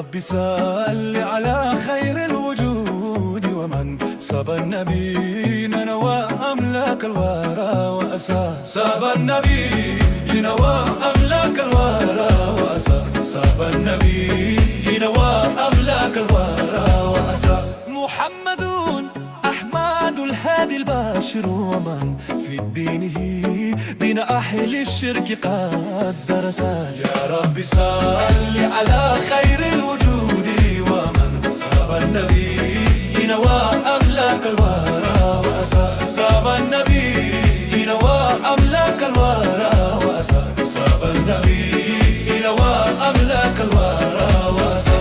رب صل على خير الوجود ومن ساب النبي نوى أملاك الورى وأسى. ساب النبي نوى أملاك الورى وأسى. ساب النبي نوى أملاك الورى وأسى. محمد أحمد الهادي الباشر ومن في دينه دين أهل الشرك قد درسا. يا رب صل على خير الوجود ومن ساب النبي نوى أملاك الورى وأسى. ساب النبي نوى أملاك الورى وأسى. ساب النبي نوى أملاك الورى وأسى.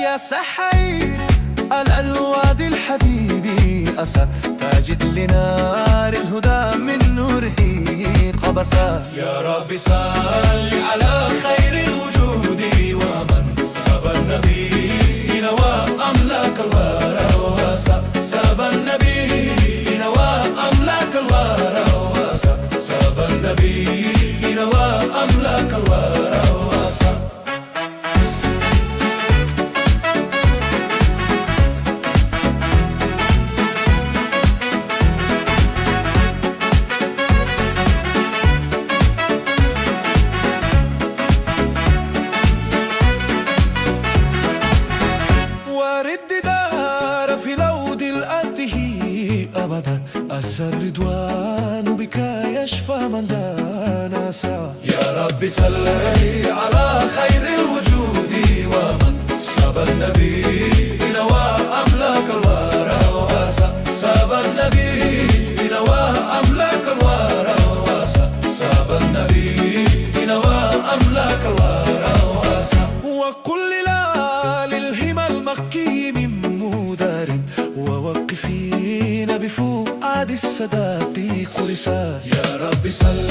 يا سحيد على الوادي الحبيبي أسى. تجد لنار الهدى من نوره قبسا. يا رب صل على خير الوجود ومن ساب النبي نوى أملاك الورى وأسى. ساب النبي نوى أملاك الورى وأسى. ساب النبي نوى أملاك الورى وأسى. أسى الرضوان بك يشفى من دانسا. يا رب صل على خير الوجود ومن ساب النبي نوى أملاك الورى وأسى. ساب النبي نوى أملاك الورى وأسى. ساب النبي نوى أملاك الورى وأسى. وكل لا للهمى المكي من مدار ووقفين بفؤاد السادات قرسا. يا رب صل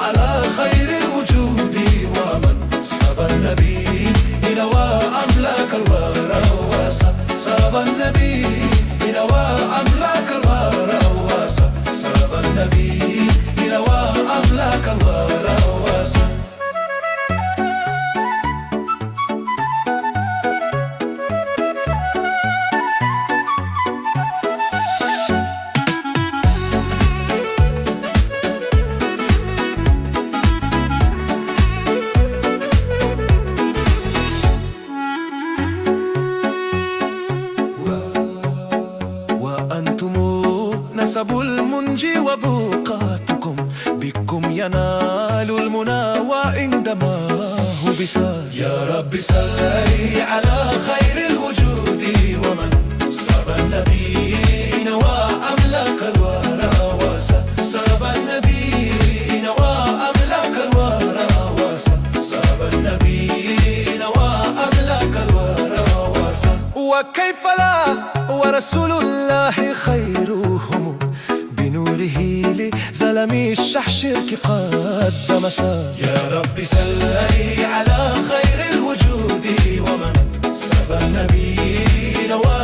على خير الوجود ومن ساب النبي نوى أملاك الورى وأسى. ساب النبي نوى أملاك الورى وأسى. ساب النبي نوى أملاك الورى وأسى. نسب المنجي وبوقاتكم بكم ينال المنى وعندما هو بسا. يا رب صل على خير الوجود ومن ساب النبي نوى أملاك الورى وأسى. ساب النبي نوى أملاك الورى وأسى. ساب النبي نوى أملاك الورى وأسى. وكيف لا ورسول الله خيرهم بنوره لزلمي الشحشرك قد مسا. يا رب صل على خير الوجود ومن ساب النبي نوى